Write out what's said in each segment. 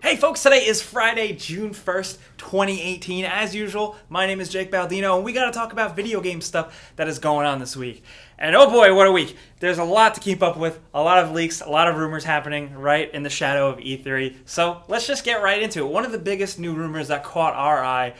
Hey folks, today is Friday, June 1st, 2018. As usual, my name is Jake Baldino, and we gotta talk about video game stuff that is going on this week. And oh boy, what a week. There's a lot to keep up with, a lot of leaks, a lot of rumors happening right in the shadow of E3. So let's just get right into it. One of the biggest new rumors that caught our eye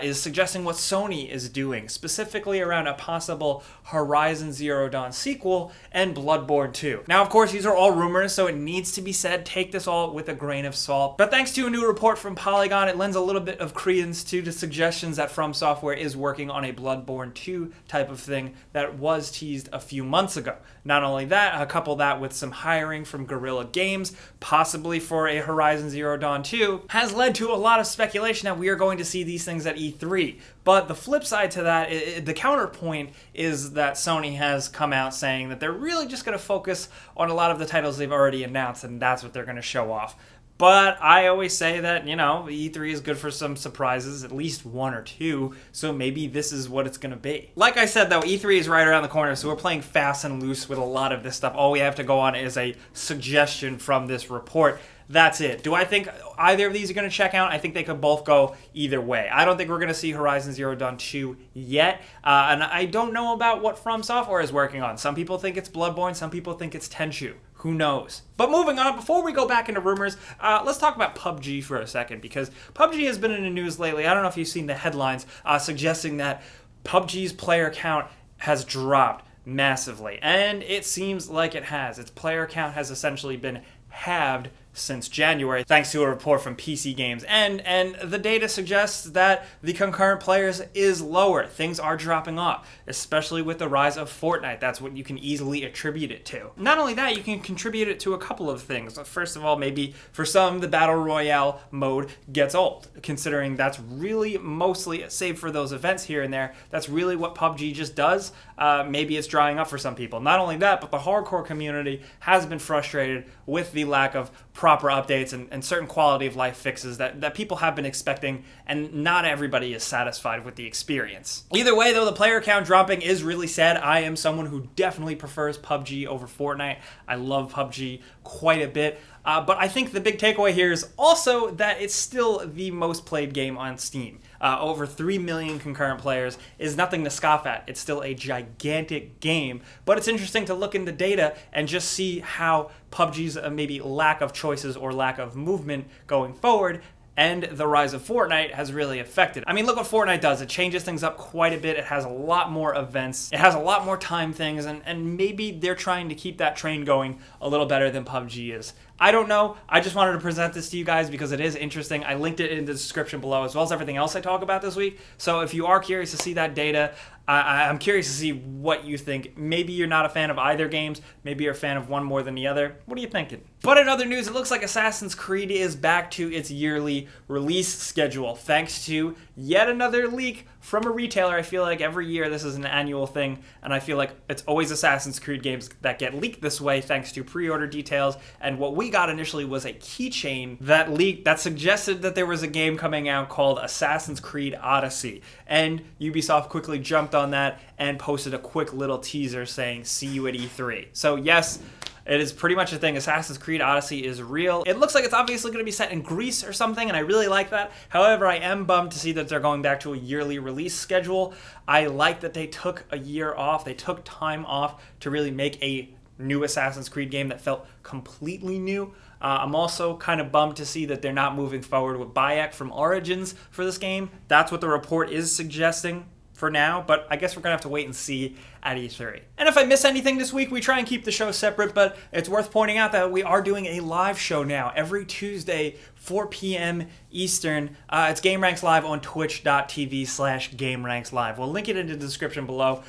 is suggesting what Sony is doing, specifically around a possible Horizon Zero Dawn sequel and Bloodborne 2. Now, of course, these are all rumors, so it needs to be said, take this all with a grain of salt. But thanks to a new report from Polygon, it lends a little bit of credence to the suggestions that From Software is working on a Bloodborne 2 type of thing that was teased a few months ago. Not only that, couple that with some hiring from Guerrilla Games, possibly for a Horizon Zero Dawn 2, has led to a lot of speculation that we are going to see these things at E3. But the flip side to that, the counterpoint is that Sony has come out saying that they're really just going to focus on a lot of the titles they've already announced, and that's what they're going to show off. But I always say that, E3 is good for some surprises, at least one or two, so maybe this is what it's going to be. Like I said, though, E3 is right around the corner, so we're playing fast and loose with a lot of this stuff. All we have to go on is a suggestion from this report. That's it. Do I think either of these are going to check out? I think they could both go either way. I don't think we're going to see Horizon Zero Dawn 2 yet, and I don't know about what From Software is working on. Some people think it's Bloodborne, some people think it's Tenchu. Who knows? But moving on, before we go back into rumors, let's talk about PUBG for a second, because PUBG has been in the news lately. I don't know if you've seen the headlines suggesting that PUBG's player count has dropped massively, and it seems like it has. Its player count has essentially been halved since January, thanks to a report from PC Games. And the data suggests that the concurrent players is lower. Things are dropping off, especially with the rise of Fortnite. That's what you can easily attribute it to. Not only that, you can contribute it to a couple of things. First of all, maybe for some, the Battle Royale mode gets old, considering that's really mostly, save for those events here and there, that's really what PUBG just does. Maybe it's drying up for some people. Not only that, but the hardcore community has been frustrated with the lack of proper updates and certain quality of life fixes that people have been expecting, and not everybody is satisfied with the experience. Either way, though, the player count dropping is really sad. I am someone who definitely prefers PUBG over Fortnite. I love PUBG quite a bit. But I think the big takeaway here is also that it's still the most played game on Steam. Over 3 million concurrent players is nothing to scoff at. It's still a gigantic game, but it's interesting to look into data and just see how PUBG's maybe lack of choices or lack of movement going forward and the rise of Fortnite has really affected. I mean, look what Fortnite does. It changes things up quite a bit. It has a lot more events. It has a lot more time things, and maybe they're trying to keep that train going a little better than PUBG is. I don't know. I just wanted to present this to you guys because it is interesting. I linked it in the description below, as well as everything else I talk about this week. So if you are curious to see that data, I'm curious to see what you think. Maybe you're not a fan of either games. Maybe you're a fan of one more than the other. What are you thinking? But in other news, it looks like Assassin's Creed is back to its yearly release schedule, thanks to yet another leak from a retailer. I feel like every year this is an annual thing, and I feel like it's always Assassin's Creed games that get leaked this way, thanks to pre-order details. And what we got initially was a keychain that leaked that suggested that there was a game coming out called Assassin's Creed Odyssey. And Ubisoft quickly jumped on that and posted a quick little teaser saying, "See you at E3." So yes, it is pretty much a thing. Assassin's Creed Odyssey is real. It looks like it's obviously going to be set in Greece or something, and I really like that. However, I am bummed to see that they're going back to a yearly release schedule. I like that they took a year off. They took time off to really make a new Assassin's Creed game that felt completely new. I'm also kind of bummed to see that they're not moving forward with Bayek from Origins for this game. That's what the report is suggesting for now, but I guess we're gonna have to wait and see at E3. And if I miss anything this week, we try and keep the show separate, but it's worth pointing out that we are doing a live show now every Tuesday, 4 p.m. Eastern. It's gameranx live on twitch.tv/gameranx live. We'll link it in the description below.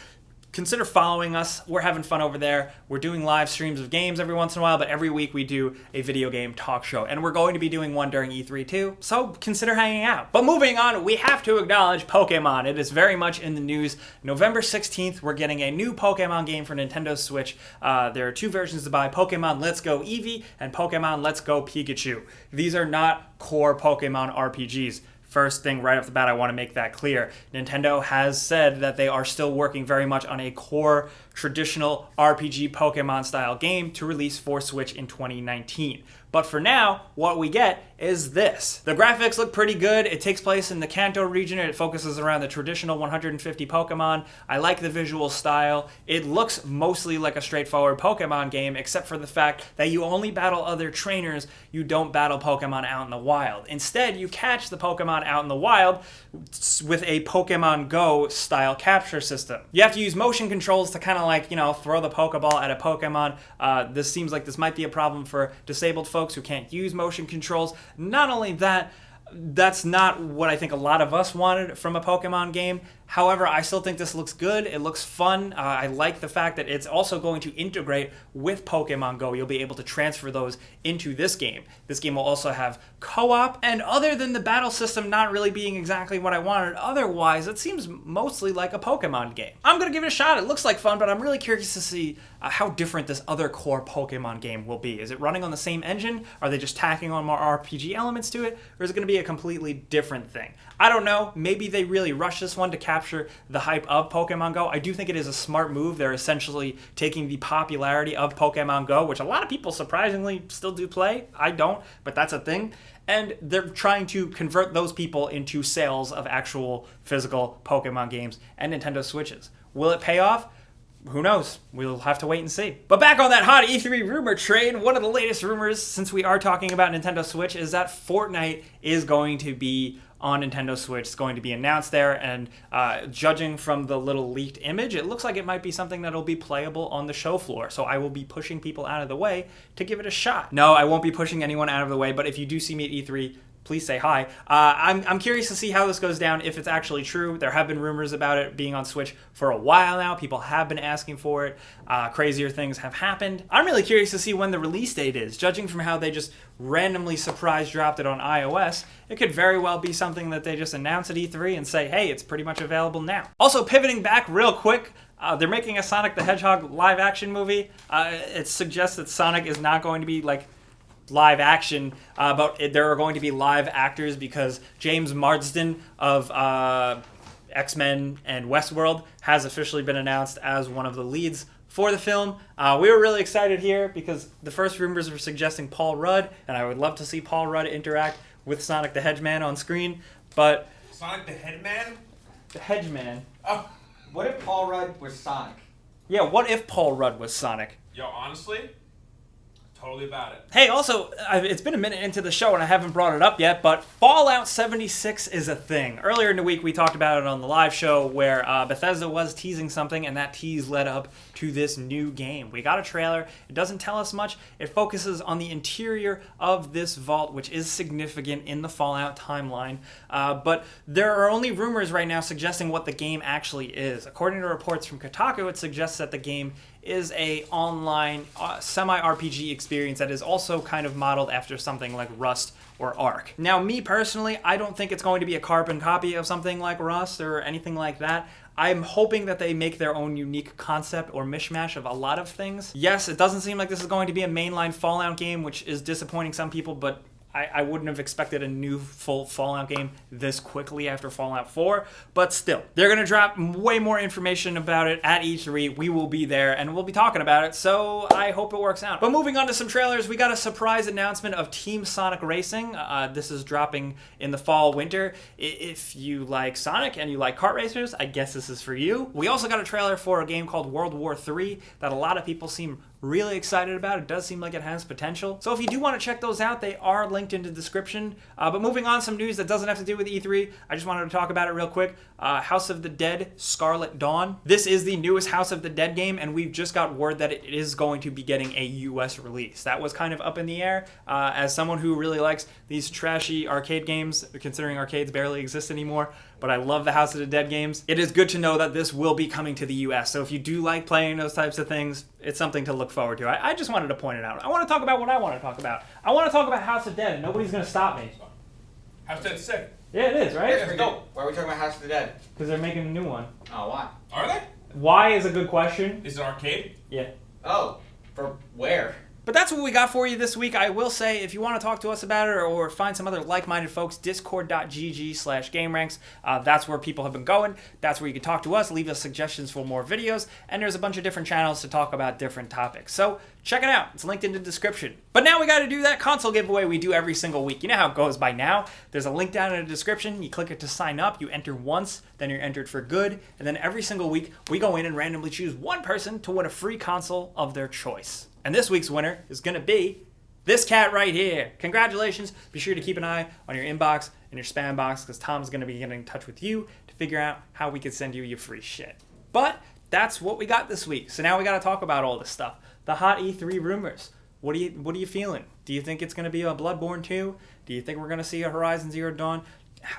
Consider following us. We're having fun over there. We're doing live streams of games every once in a while, but every week we do a video game talk show. And we're going to be doing one during E3 too, so consider hanging out. But moving on, we have to acknowledge Pokemon. It is very much in the news. November 16th, we're getting a new Pokemon game for Nintendo Switch. There are two versions to buy, Pokemon Let's Go Eevee and Pokemon Let's Go Pikachu. These are not core Pokemon RPGs. First thing right off the bat, I want to make that clear. Nintendo has said that they are still working very much on a core traditional RPG Pokemon style game to release for Switch in 2019. But for now, what we get is this. The graphics look pretty good. It takes place in the Kanto region. It focuses around the traditional 150 Pokemon. I like the visual style. It looks mostly like a straightforward Pokemon game, except for the fact that you only battle other trainers. You don't battle Pokemon out in the wild. Instead, you catch the Pokemon out in the wild with a Pokemon Go style capture system. You have to use motion controls to kind of like, throw the Pokeball at a Pokemon. This seems like this might be a problem for disabled folks who can't use motion controls. Not only that, that's not what I think a lot of us wanted from a Pokemon game. However, I still think this looks good. It looks fun. I like the fact that it's also going to integrate with Pokemon Go. You'll be able to transfer those into this game. This game will also have co-op, and other than the battle system not really being exactly what I wanted, otherwise, it seems mostly like a Pokemon game. I'm going to give it a shot. It looks like fun, but I'm really curious to see how different this other core Pokemon game will be. Is it running on the same engine? Are they just tacking on more RPG elements to it? Or is it going to be a completely different thing? I don't know. Maybe they really rushed this one to capture the hype of Pokemon Go. I do think it is a smart move. They're essentially taking the popularity of Pokemon Go, which a lot of people surprisingly still do play. I don't, but that's a thing. And they're trying to convert those people into sales of actual physical Pokemon games and Nintendo Switches. Will it pay off? Who knows? We'll have to wait and see. But back on that hot E3 rumor train, one of the latest rumors, since we are talking about Nintendo Switch, is that Fortnite is going to be on Nintendo Switch. It's going to be announced there, and judging from the little leaked image, it looks like it might be something that'll be playable on the show floor. So I will be pushing people out of the way to give it a shot. No, I won't be pushing anyone out of the way, but if you do see me at E3, please say hi. I'm curious to see how this goes down, if it's actually true. There have been rumors about it being on Switch for a while now. People have been asking for it. Crazier things have happened. I'm really curious to see when the release date is. Judging from how they just randomly surprise dropped it on iOS, it could very well be something that they just announce at E3 and say, hey, it's pretty much available now. Also, pivoting back real quick, they're making a Sonic the Hedgehog live action movie. It suggests that Sonic is not going to be like live action, but there are going to be live actors because James Marsden of X-Men and Westworld has officially been announced as one of the leads for the film. We were really excited here because the first rumors were suggesting Paul Rudd, and I would love to see Paul Rudd interact with Sonic the Hedgehog on screen, but... Sonic the Headman? The Hedgehog. Oh. What if Paul Rudd was Sonic? Yeah, what if Paul Rudd was Sonic? Yo, honestly... totally about it. Hey, also, it's been a minute into the show and I haven't brought it up yet, but Fallout 76 is a thing. Earlier in the week, we talked about it on the live show where Bethesda was teasing something, and that tease led up to this new game. We got a trailer. It doesn't tell us much. It focuses on the interior of this vault, which is significant in the Fallout timeline. But there are only rumors right now suggesting what the game actually is. According to reports from Kotaku, it suggests that the game is a online semi-RPG experience that is also kind of modeled after something like Rust or Ark. Now, me personally, I don't think it's going to be a carbon copy of something like Rust or anything like that. I'm hoping that they make their own unique concept or mishmash of a lot of things. Yes, it doesn't seem like this is going to be a mainline Fallout game, which is disappointing some people, but I wouldn't have expected a new full Fallout game this quickly after Fallout 4, but still, they're going to drop way more information about it at E3. We will be there, and we'll be talking about it, so I hope it works out. But moving on to some trailers, we got a surprise announcement of Team Sonic Racing. This is dropping in the fall-winter. If you like Sonic and you like kart racers, I guess this is for you. We also got a trailer for a game called World War III that a lot of people seem really excited about. It does seem like it has potential. So if you do want to check those out, they are linked in the description. But moving on, some news that doesn't have to do with E3. I just wanted to talk about it real quick. House of the Dead Scarlet Dawn. This is the newest House of the Dead game, and we've just got word that it is going to be getting a US release. That was kind of up in the air. As someone who really likes these trashy arcade games, considering arcades barely exist anymore, but I love the House of the Dead games, it is good to know that this will be coming to the US. So if you do like playing those types of things, it's something to look forward to. I just wanted to point it out. I want to talk about what I want to talk about. I want to talk about House of Dead, and nobody's going to stop me. House of Dead's sick. Yeah, it is, right? Yes, dope. Why are we talking about House of the Dead? Because they're making a new one. Oh, why? Are they? Why is a good question. Is it arcade? Yeah. Oh, for where? But that's what we got for you this week. I will say, if you want to talk to us about it or find some other like-minded folks, discord.gg/gameranx. That's where people have been going. That's where you can talk to us, leave us suggestions for more videos, and there's a bunch of different channels to talk about different topics. So check it out. It's linked in the description. But now we got to do that console giveaway we do every single week. You know how it goes by now. There's a link down in the description. You click it to sign up. You enter once, then you're entered for good. And then every single week, we go in and randomly choose one person to win a free console of their choice. And this week's winner is going to be this cat right here. Congratulations. Be sure to keep an eye on your inbox and your spam box because Tom's going to be getting in touch with you to figure out how we can send you your free shit. But that's what we got this week. So now we got to talk about all this stuff. The hot E3 rumors. What are you feeling? Do you think it's going to be a Bloodborne 2? Do you think we're going to see a Horizon Zero Dawn?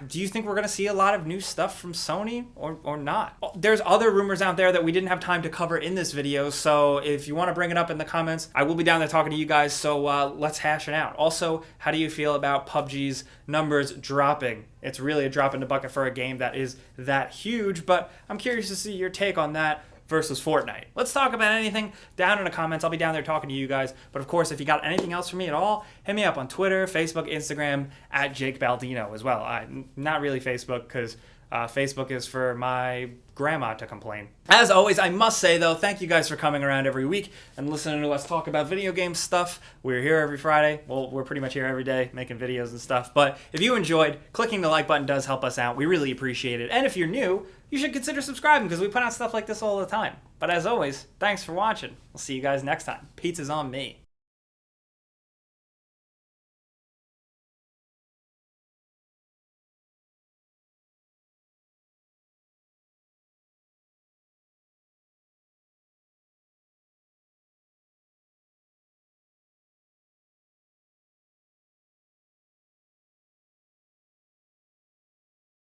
Do you think we're going to see a lot of new stuff from Sony or not? There's other rumors out there that we didn't have time to cover in this video, so if you want to bring it up in the comments, I will be down there talking to you guys, so let's hash it out. Also, how do you feel about PUBG's numbers dropping? It's really a drop in the bucket for a game that is that huge, but I'm curious to see your take on that versus Fortnite. Let's talk about anything down in the comments. I'll be down there talking to you guys. But of course, if you got anything else for me at all, hit me up on Twitter, Facebook, Instagram, at Jake Baldino as well. Not really Facebook, because Facebook is for my grandma to complain. As always, I must say, though, thank you guys for coming around every week and listening to us talk about video game stuff. We're here every Friday. Well, we're pretty much here every day making videos and stuff. But if you enjoyed, clicking the like button does help us out. We really appreciate it. And if you're new, you should consider subscribing because we put out stuff like this all the time. But as always, thanks for watching. We'll see you guys next time. Pizza's on me.